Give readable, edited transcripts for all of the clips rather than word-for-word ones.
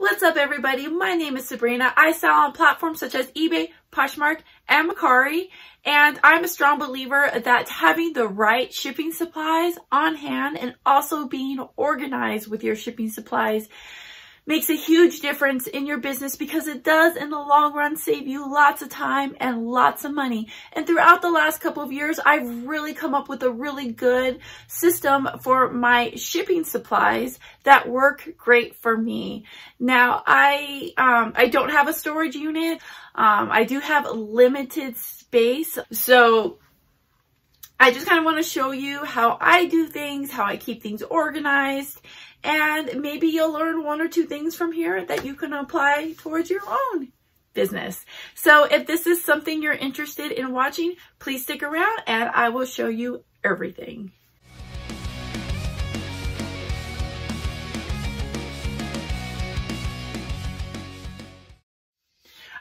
What's up, everybody? My name is Sabrina. I sell on platforms such as eBay, Poshmark, and Mercari, and I'm a strong believer that having the right shipping supplies on hand and also being organized with your shipping supplies makes a huge difference in your business, because it does in the long run save you lots of time and lots of money. And throughout the last couple of years, I've really come up with a really good system for my shipping supplies that work great for me. Now, I don't have a storage unit. I do have limited space, so I just kind of want to show you how I do things, how I keep things organized, and maybe you'll learn one or two things from here that you can apply towards your own business. So if this is something you're interested in watching, please stick around and I will show you everything.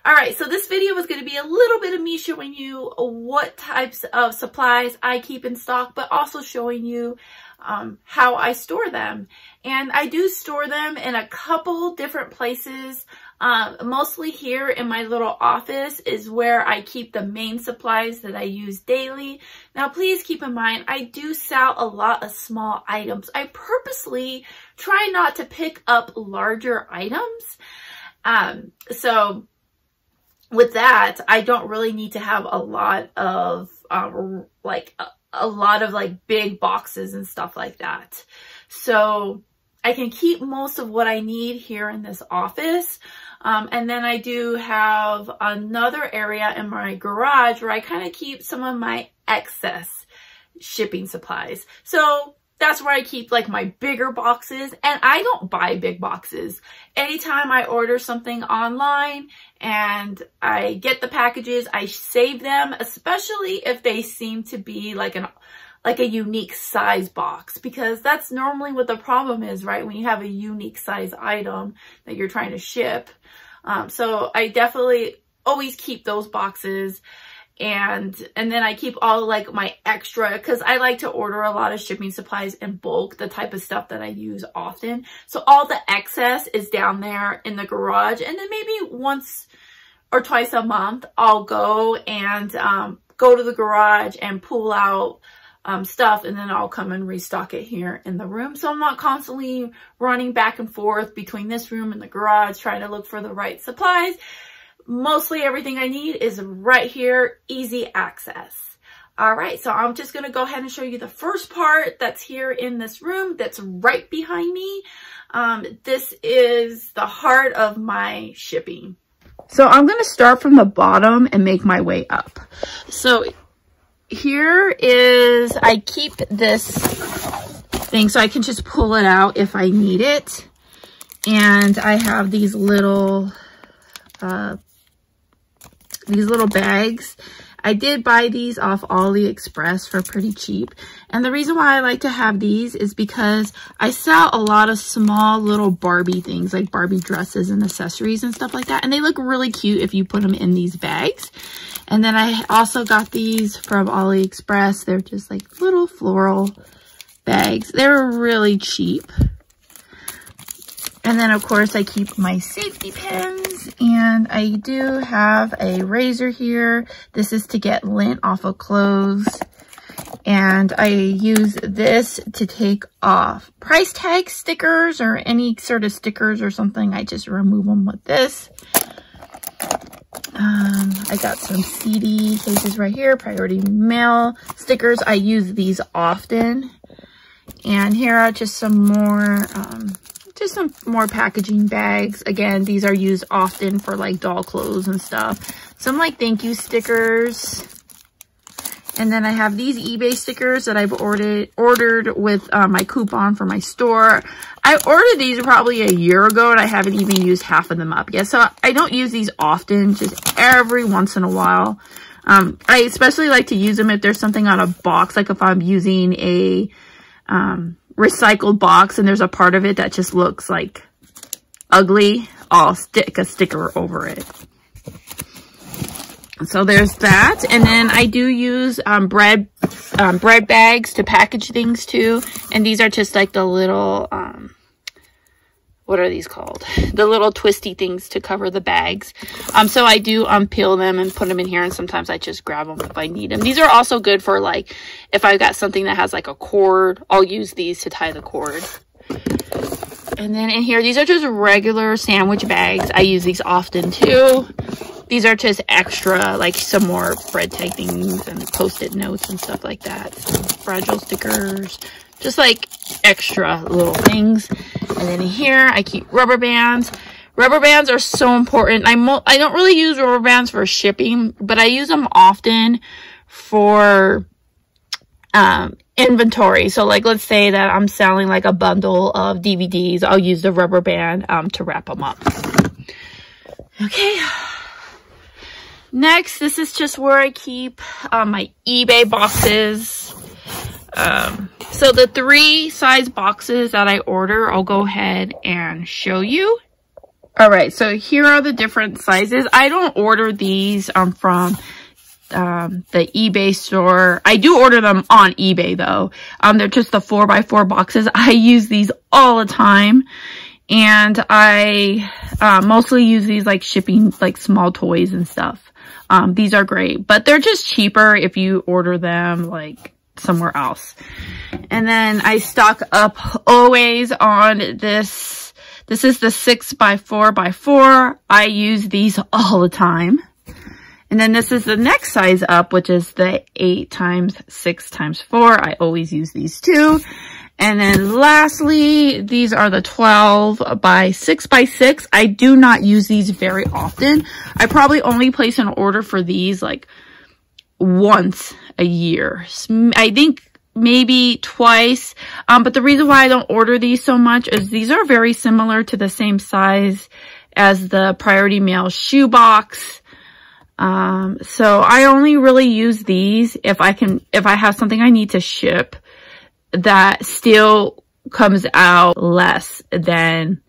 All right, so this video is going to be a little bit of me showing you what types of supplies I keep in stock, but also showing you how I store them. And I do store them in a couple different places. Mostly here in my little office is where I keep the main supplies that I use daily. Now, please keep in mind, I do sell a lot of small items. I purposely try not to pick up larger items. So with that, I don't really need to have a lot of big boxes and stuff like that. So I can keep most of what I need here in this office. And then I do have another area in my garage where I kind of keep some of my excess shipping supplies. So that's where I keep like my bigger boxes, and I don't buy big boxes. Anytime I order something online and I get the packages, I save them, especially if they seem to be like a unique size box, because that's normally what the problem is, right? When you have a unique size item that you're trying to ship. So I definitely always keep those boxes. And then I keep all like my extra, because I like to order a lot of shipping supplies in bulk, the type of stuff that I use often. So all the excess is down there in the garage. And then maybe once or twice a month, I'll go and go to the garage and pull out stuff, and then I'll come and restock it here in the room. So I'm not constantly running back and forth between this room and the garage trying to look for the right supplies. Mostly everything I need is right here, easy access. All right, so I'm just gonna go ahead and show you the first part that's here in this room that's right behind me. This is the heart of my shipping. So I'm gonna start from the bottom and make my way up. So here is, I keep this thing so I can just pull it out if I need it. And I have these little bags. I did buy these off AliExpress for pretty cheap. And the reason why I like to have these is because I sell a lot of small little Barbie things, like Barbie dresses and accessories and stuff like that. And they look really cute if you put them in these bags. And then I also got these from AliExpress. They're just like little floral bags. They're really cheap. And then, of course, I keep my safety pins, and I do have a razor here. This is to get lint off of clothes. And I use this to take off price tag stickers or any sort of stickers or something. I just remove them with this. I got some CD cases right here, priority mail stickers. I use these often. And here are just some more packaging bags. Again, these are used often for like doll clothes and stuff. Some like thank you stickers. And then I have these eBay stickers that I've ordered with my coupon for my store. I ordered these probably a year ago, and I haven't even used half of them up yet. So I don't use these often, just every once in a while. I especially like to use them if there's something on a box, like if I'm using a recycled box and there's a part of it that just looks like ugly, I'll stick a sticker over it. So there's that. And then I do use bread bags to package things too. And these are just like the little what are these called? The little twisty things to cover the bags. So I do unpeel them and put them in here, and sometimes I just grab them if I need them. These are also good for like, if I've got something that has like a cord, I'll use these to tie the cord. And then in here, these are just regular sandwich bags. I use these often too. These are just extra, like some more bread tag things and post-it notes and stuff like that. Some fragile stickers, just like extra little things. And then in here, I keep rubber bands. Rubber bands are so important. I don't really use rubber bands for shipping, but I use them often for inventory. So like, let's say that I'm selling like a bundle of DVDs. I'll use the rubber band to wrap them up. Okay. Next, this is just where I keep my eBay boxes. So the 3 size boxes that I order, I'll go ahead and show you. All right, so here are the different sizes. I don't order these from the eBay store. I do order them on eBay though. They're just the 4x4 boxes. I use these all the time. And I mostly use these like shipping like small toys and stuff. These are great, but they're just cheaper if you order them like somewhere else. And then I stock up always on this. This is the 6x4x4. I use these all the time. And then this is the next size up, which is the 8x6x4. I always use these too. And then lastly, these are the 12x6x6. I do not use these very often. I probably only place an order for these like once a year. I think maybe twice. But the reason why I don't order these so much is these are very similar to the same size as the Priority Mail shoebox. So I only really use these if I have something I need to ship that still comes out less than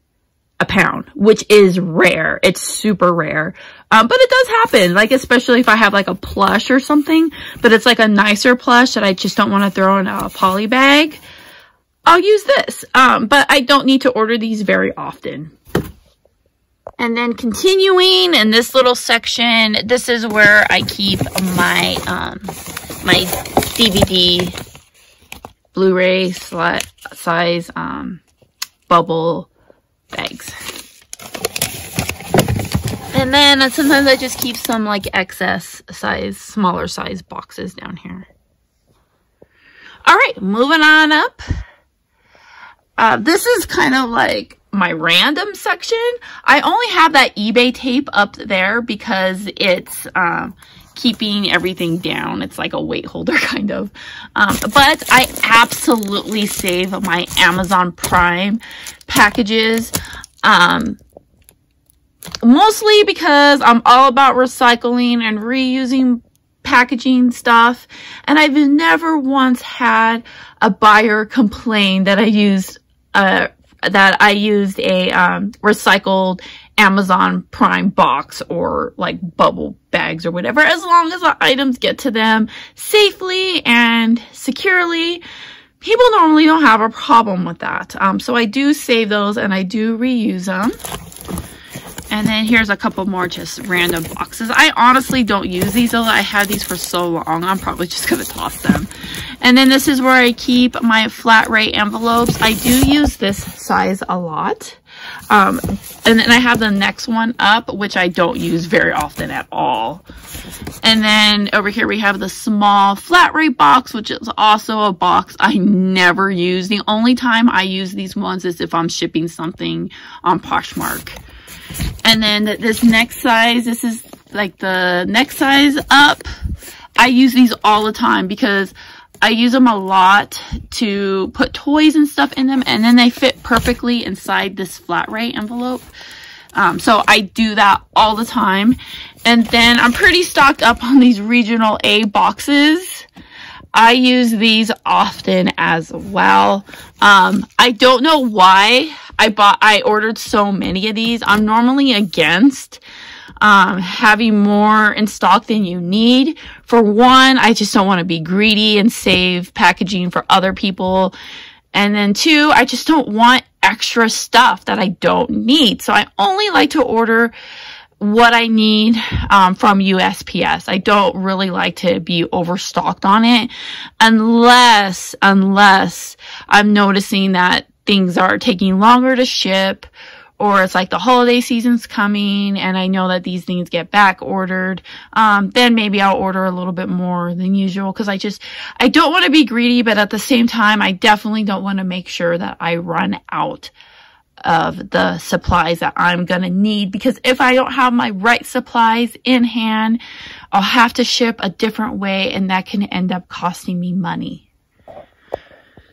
a pound, which is rare. It's super rare. But it does happen, like especially if I have like a plush or something, but it's like a nicer plush that I just don't want to throw in a poly bag. I'll use this. But I don't need to order these very often. And then continuing in this little section, this is where I keep my my DVD Blu-ray size bubble bags. And then sometimes I just keep some like excess size, smaller size boxes down here. All right, moving on up. This is kind of like my random section. I only have that eBay tape up there because it's keeping everything down. It's like a weight holder kind of. But I absolutely save my Amazon Prime packages. Mostly because I'm all about recycling and reusing packaging stuff. And I've never once had a buyer complain that I used a recycled Amazon Prime box or like bubble bags or whatever. As long as the items get to them safely and securely, people normally don't have a problem with that. So I do save those and I do reuse them. And then here's a couple more just random boxes. I honestly don't use these though. I had these for so long. I'm probably just going to toss them. And then this is where I keep my flat rate envelopes. I do use this size a lot. And then I have the next one up, which I don't use very often at all. And then over here we have the small flat rate box, which is also a box I never use. The only time I use these ones is if I'm shipping something on Poshmark. And then this next size, this is like the next size up. I use these all the time because I use them a lot to put toys and stuff in them, and then they fit perfectly inside this flat rate envelope. So I do that all the time. And then I'm pretty stocked up on these regional A boxes. I use these often as well. I don't know why I ordered so many of these. I'm normally against having more in stock than you need. For one, I just don't want to be greedy and save packaging for other people. And then 2, I just don't want extra stuff that I don't need. So I only like to order what I need from USPS. I don't really like to be overstocked on it unless I'm noticing that things are taking longer to ship, or it's like the holiday season's coming and I know that these things get back ordered. Then maybe I'll order a little bit more than usual, because I don't want to be greedy, but at the same time, I definitely don't want to make sure that I run out of the supplies that I'm going to need, because if I don't have my right supplies in hand, I'll have to ship a different way and that can end up costing me money.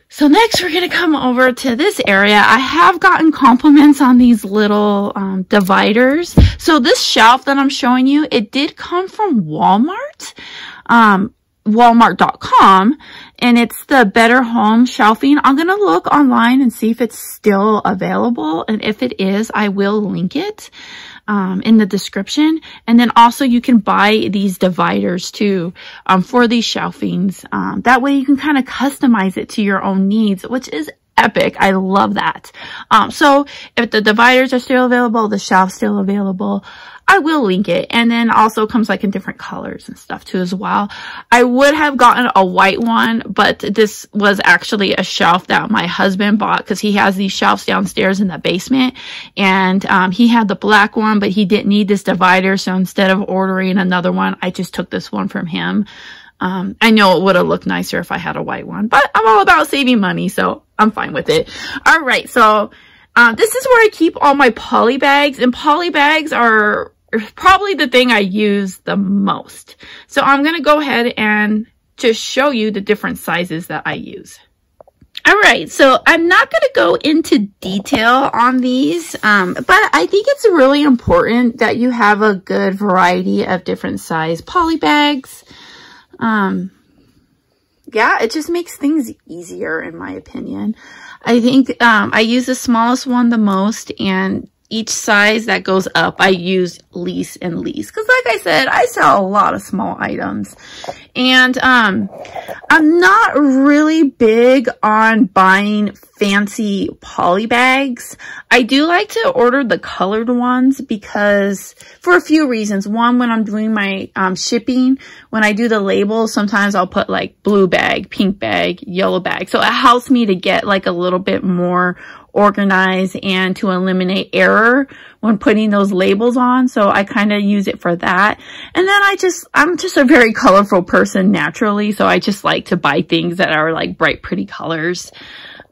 So next we're going to come over to this area. I have gotten compliments on these little dividers. So this shelf that I'm showing you, it did come from Walmart, Walmart.com, and it's the Better Home shelving. I'm going to look online and see if it's still available. And if it is, I will link it in the description. And then also you can buy these dividers too for these shelvings. That way you can kind of customize it to your own needs, which is epic. I love that. So if the dividers are still available, the shelf's still available, I will link it. And then also comes like in different colors and stuff too as well. I would have gotten a white one, but this was actually a shelf that my husband bought, because he has these shelves downstairs in the basement, and he had the black one, but he didn't need this divider. So instead of ordering another one, I just took this one from him. I know it would have looked nicer if I had a white one, but I'm all about saving money, so I'm fine with it. All right, so this is where I keep all my poly bags, and poly bags are probably the thing I use the most. So I'm going to go ahead and just show you the different sizes that I use. All right, so I'm not going to go into detail on these, but I think it's really important that you have a good variety of different size poly bags. Yeah, it just makes things easier in my opinion. I think I use the smallest one the most, and each size that goes up, I use least and least. Because like I said, I sell a lot of small items. And I'm not really big on buying fancy poly bags. I do like to order the colored ones, because for a few reasons. One, when I'm doing my shipping, when I do the labels, sometimes I'll put like blue bag, pink bag, yellow bag. So it helps me to get like a little bit more organized and to eliminate error when putting those labels on. So I kind of use it for that. And then I'm just a very colorful person naturally. So I just like to buy things that are like bright, pretty colors.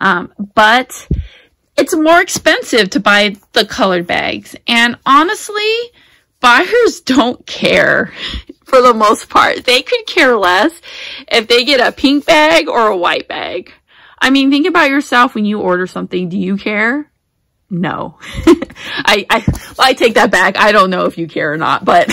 But it's more expensive to buy the colored bags. And honestly, buyers don't care for the most part. They could care less if they get a pink bag or a white bag. I mean, think about yourself when you order something. Do you care? No. I take that back. I don't know if you care or not, but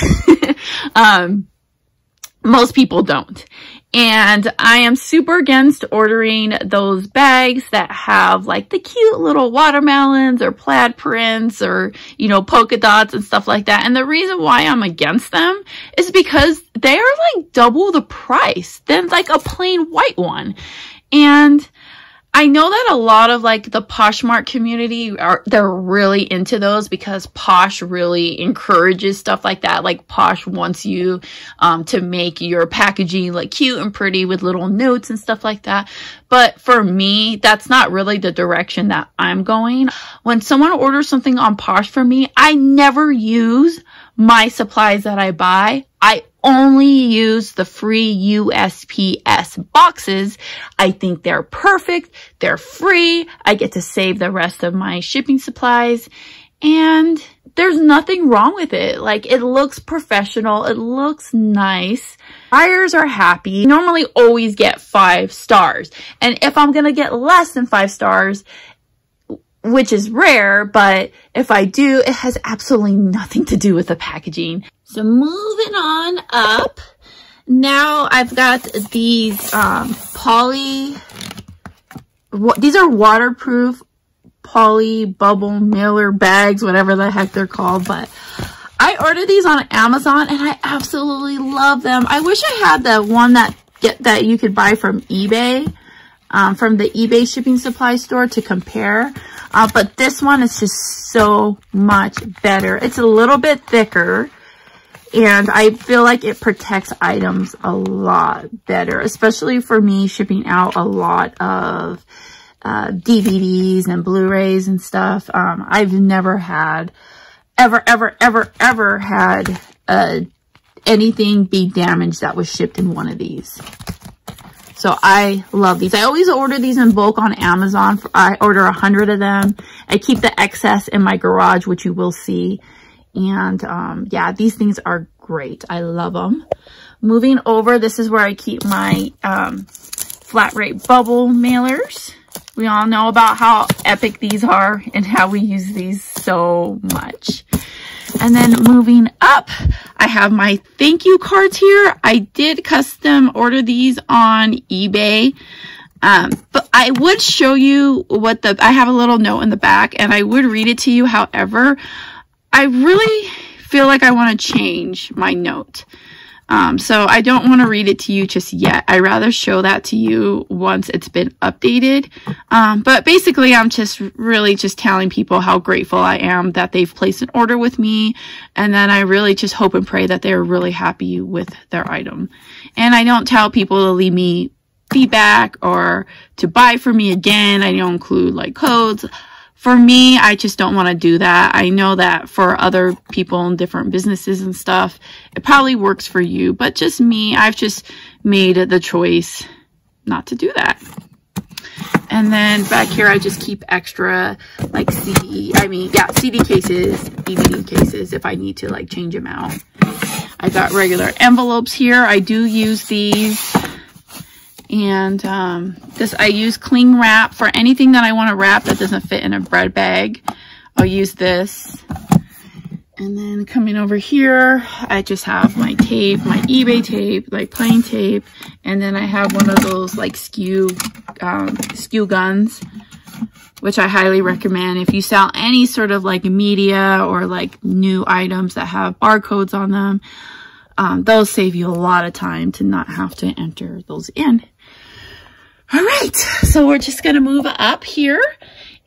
most people don't. And I am super against ordering those bags that have like the cute little watermelons or plaid prints or, you know, polka dots and stuff like that. And the reason why I'm against them is because they are like double the price than like a plain white one. And I know that a lot of like the Poshmark community they're really into those, because Posh really encourages stuff like that. Like Posh wants you to make your packaging like cute and pretty with little notes and stuff like that. But for me, that's not really the direction that I'm going. When someone orders something on Posh for me, I never use my supplies that I buy. I only use the free USPS boxes. I think they're perfect. They're free. I get to save the rest of my shipping supplies. And there's nothing wrong with it. Like, it looks professional. It looks nice. Buyers are happy. You normally always get 5 stars. And if I'm going to get less than 5 stars, which is rare, but if I do, it has absolutely nothing to do with the packaging. So moving on up, now I've got these these are waterproof poly bubble mailer bags, whatever the heck they're called, but I ordered these on Amazon and I absolutely love them. I wish I had the one that you could buy from eBay. from the eBay shipping supply store to compare. But this one is just so much better. It's a little bit thicker, and I feel like it protects items a lot better, especially for me shipping out a lot of DVDs and Blu-rays and stuff. I've never had, ever had anything be damaged that was shipped in one of these. So I love these. I always order these in bulk on Amazon. I order 100 of them. I keep the excess in my garage, which you will see. And yeah, these things are great. I love them. Moving over, this is where I keep my flat rate bubble mailers. We all know about how epic these are and how we use these so much. And then moving up, I have my thank you cards here. I did custom order these on eBay. But I would show you what I have a little note in the back, and I would read it to you. However, I really feel like I want to change my note. So I don't want to read it to you just yet. I'd rather show that to you once it's been updated. But basically, I'm just really just telling people how grateful I am that they've placed an order with me. And then I really just hope and pray that they're really happy with their item. And I don't tell people to leave me feedback or to buy from me again. I don't include like codes. For me, I just don't want to do that. I know that for other people in different businesses and stuff, it probably works for you. But just me, I've just made the choice not to do that. And then back here, I just keep extra like CD cases, DVD cases if I need to like change them out. I got regular envelopes here. I do use these. And I use cling wrap for anything that I want to wrap that doesn't fit in a bread bag. I'll use this. And then coming over here, I just have my tape, my eBay tape, like plain tape. And then I have one of those like skew guns, which I highly recommend. If you sell any sort of like media or like new items that have barcodes on them, those save you a lot of time to not have to enter those in. All right, so we're just going to move up here.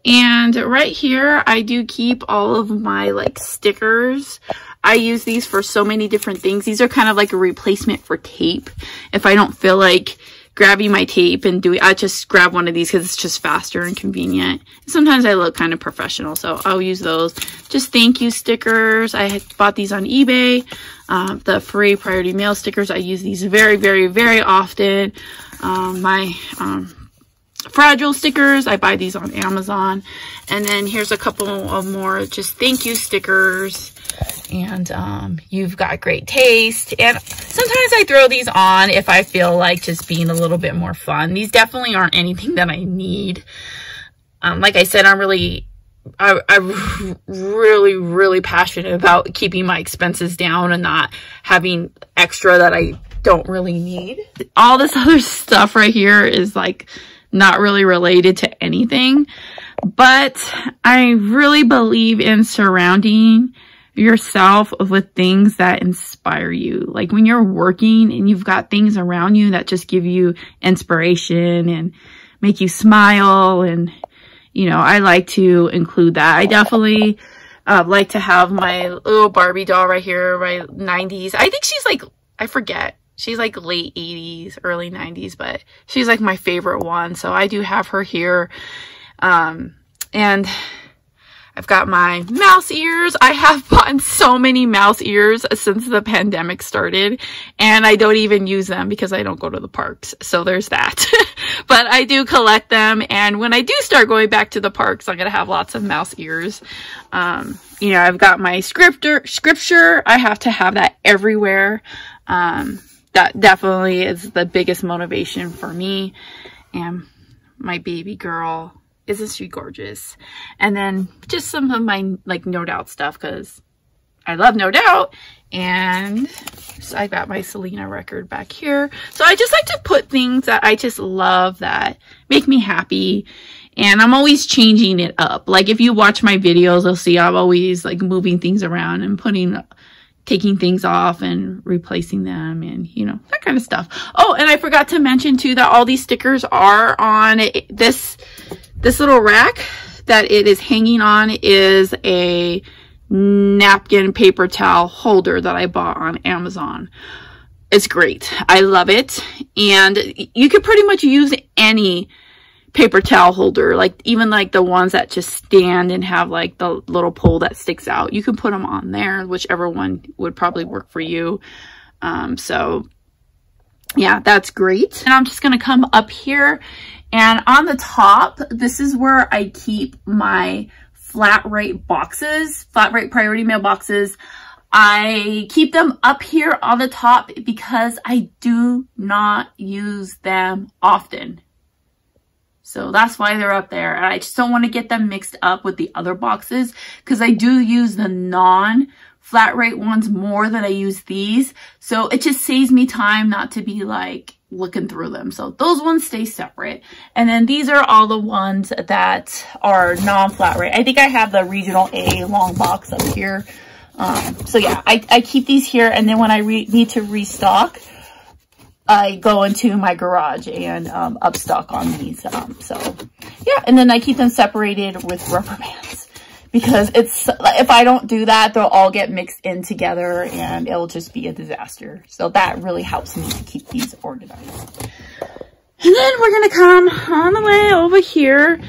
And right here, I do keep all of my like stickers. I use these for so many different things. These are kind of like a replacement for tape. If I don't feel like grabbing my tape and I just grab one of these because it's just faster and convenient. Sometimes I look kind of professional, so I'll use those. Just thank you stickers. I bought these on eBay. The free priority mail stickers, I use these very, very, very often. My fragile stickers, I buy these on Amazon. And then here's a couple of more just thank you stickers. And you've got great taste. And sometimes I throw these on if I feel like just being a little bit more fun. These definitely aren't anything that I need. Like I said, I'm really passionate about keeping my expenses down and not having extra that I don't really need. All this other stuff right here is like not really related to anything, but I really believe in surrounding yourself with things that inspire you. Like when you're working and you've got things around you that just give you inspiration and make you smile, and you know, I like to include that. I definitely like to have my little Barbie doll right here, right? 90s. I think she's like, I forget. She's like late 80s, early 90s, but she's like my favorite one. So I do have her here. And I've got my mouse ears. I have bought so many mouse ears since the pandemic started, and I don't even use them because I don't go to the parks. So there's that. But I do collect them, and when I do start going back to the parks, I'm going to have lots of mouse ears. You know, I've got my scripture. I have to have that everywhere. That definitely is the biggest motivation for me. And my baby girl, isn't she gorgeous? And then just some of my like No Doubt stuff, because I love No Doubt. And so I got my Selena record back here. So I just like to put things that I just love that make me happy. And I'm always changing it up. Like if you watch my videos, you'll see I'm always like moving things around and putting taking things off and replacing them and, you know, that kind of stuff. Oh, and I forgot to mention too that all these stickers are on this little rack that it is hanging on is a napkin paper towel holder that I bought on Amazon. It's great. I love it. And you could pretty much use any paper towel holder, like even like the ones that just stand and have like the little pole that sticks out. You can put them on there, whichever one would probably work for you. So yeah, that's great. And I'm just going to come up here, and on the top, this is where I keep my flat rate boxes, flat rate priority mail boxes. I keep them up here on the top because I do not use them often. So that's why they're up there. And I just don't want to get them mixed up with the other boxes because I do use the non-flat rate ones more than I use these. So it just saves me time not to be like looking through them. So those ones stay separate. And then these are all the ones that are non-flat rate. I think I have the regional A long box up here. So yeah, I keep these here. And then when I need to restock, I go into my garage and upstock on these. So yeah, and then I keep them separated with rubber bands because it's, if I don't do that, they'll all get mixed in together and it'll just be a disaster. So that really helps me to keep these organized. And then we're going to come on the way over here,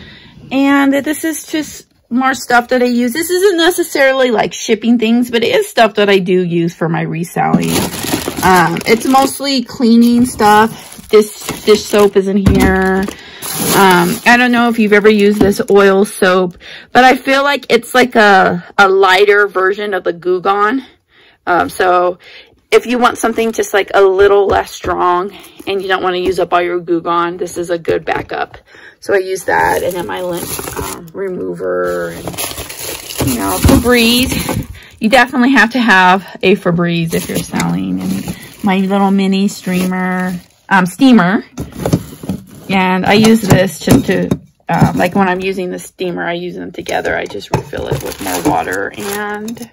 and this is just more stuff that I use. This isn't necessarily like shipping things, but it is stuff that I do use for my reselling. It's mostly cleaning stuff. This dish soap is in here. I don't know if you've ever used this oil soap, but I feel like it's like a lighter version of the Goo Gone. So if you want something just like a little less strong and you don't want to use up all your Goo Gone, this is a good backup. So I use that, and then my lint remover, and, you know, Febreze. You definitely have to have a Febreze if you're selling. And my little mini steamer. And I use this just to, like when I'm using the steamer, I use them together. I just refill it with more water, and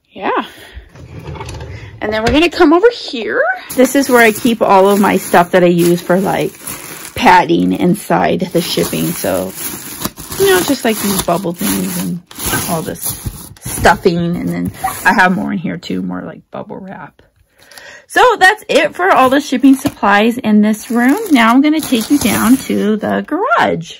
yeah. And then we're going to come over here. This is where I keep all of my stuff that I use for like padding inside the shipping. So, you know, just like these bubble things and all this stuffing. And then I have more in here too, more like bubble wrap. So that's it for all the shipping supplies in this room. Now I'm going to take you down to the garage.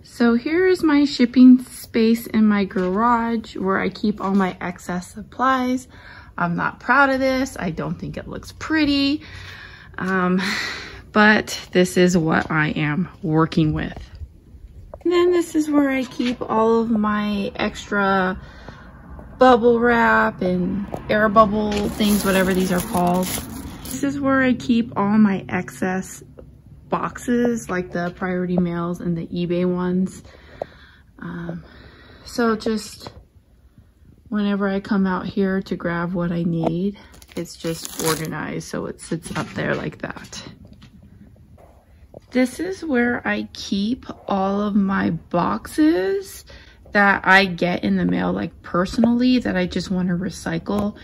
So here's my shipping space in my garage where I keep all my excess supplies. I'm not proud of this. I don't think it looks pretty. But this is what I am working with. And then this is where I keep all of my extra bubble wrap and air bubble things, whatever these are called. This is where I keep all my excess boxes, like the priority mails and the eBay ones. So just whenever I come out here to grab what I need, it's just organized so it sits up there like that. This is where I keep all of my boxes that I get in the mail, like personally, that I just want to recycle.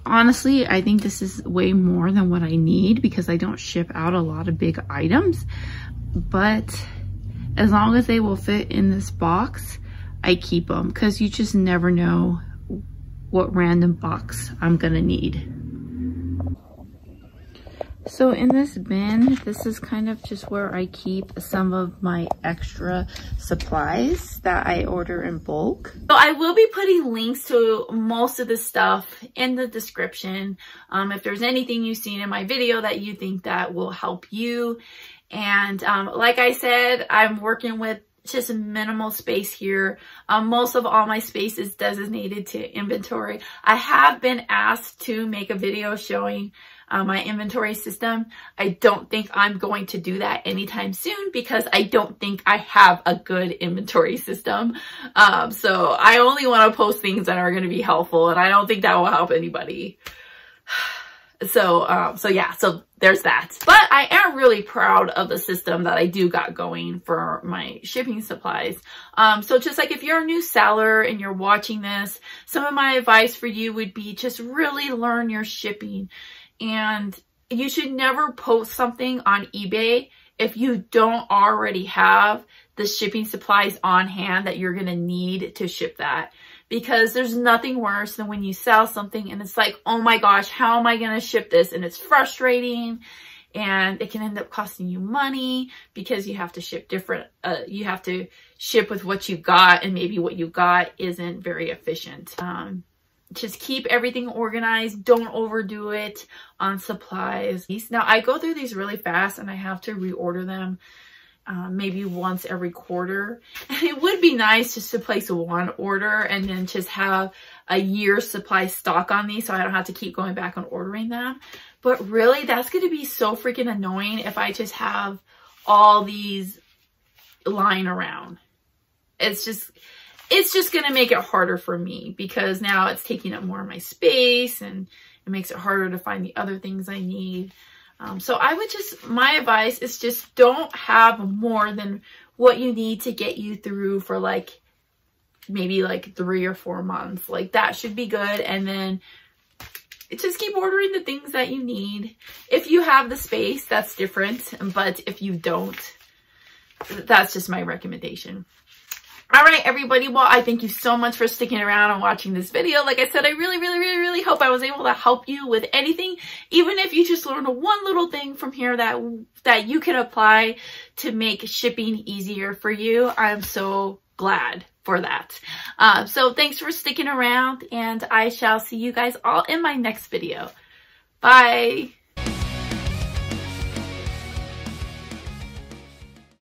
Honestly, I think this is way more than what I need because I don't ship out a lot of big items. But as long as they will fit in this box, I keep them because you just never know what random box I'm gonna need. So in this bin, this is kind of just where I keep some of my extra supplies that I order in bulk. So I will be putting links to most of the stuff in the description. If there's anything you've seen in my video that you think that will help you. And like I said, I'm working with just a minimal space here. Most of all my space is designated to inventory. I have been asked to make a video showing my inventory system. I don't think I'm going to do that anytime soon because I don't think I have a good inventory system. So I only want to post things that are going to be helpful, and I don't think that will help anybody. So yeah, so there's that. But I am really proud of the system that I do got going for my shipping supplies. So just like if you're a new seller and you're watching this, some of my advice for you would be just really learn your shipping. And you should never post something on eBay if you don't already have the shipping supplies on hand that you're going to need to ship that. Because there's nothing worse than when you sell something and it's like, oh my gosh, how am I going to ship this? And it's frustrating and it can end up costing you money because you have to ship different, you have to ship with what you got, and maybe what you got isn't very efficient. Just keep everything organized. Don't overdo it on supplies. Now I go through these really fast and I have to reorder them. Maybe once every quarter. And it would be nice just to place one order and then just have a year's supply stock on these so I don't have to keep going back and ordering them. But really, that's going to be so freaking annoying if I just have all these lying around. It's just going to make it harder for me because now it's taking up more of my space and it makes it harder to find the other things I need. So I would just, my advice is just don't have more than what you need to get you through for like, maybe like 3 or 4 months. Like that should be good. And then just keep ordering the things that you need. If you have the space, that's different. But if you don't, that's just my recommendation. All right, everybody. Well, I thank you so much for sticking around and watching this video. Like I said, I really hope I was able to help you with anything, even if you just learned one little thing from here that you can apply to make shipping easier for you. I'm so glad for that. So thanks for sticking around, and I shall see you guys all in my next video. Bye.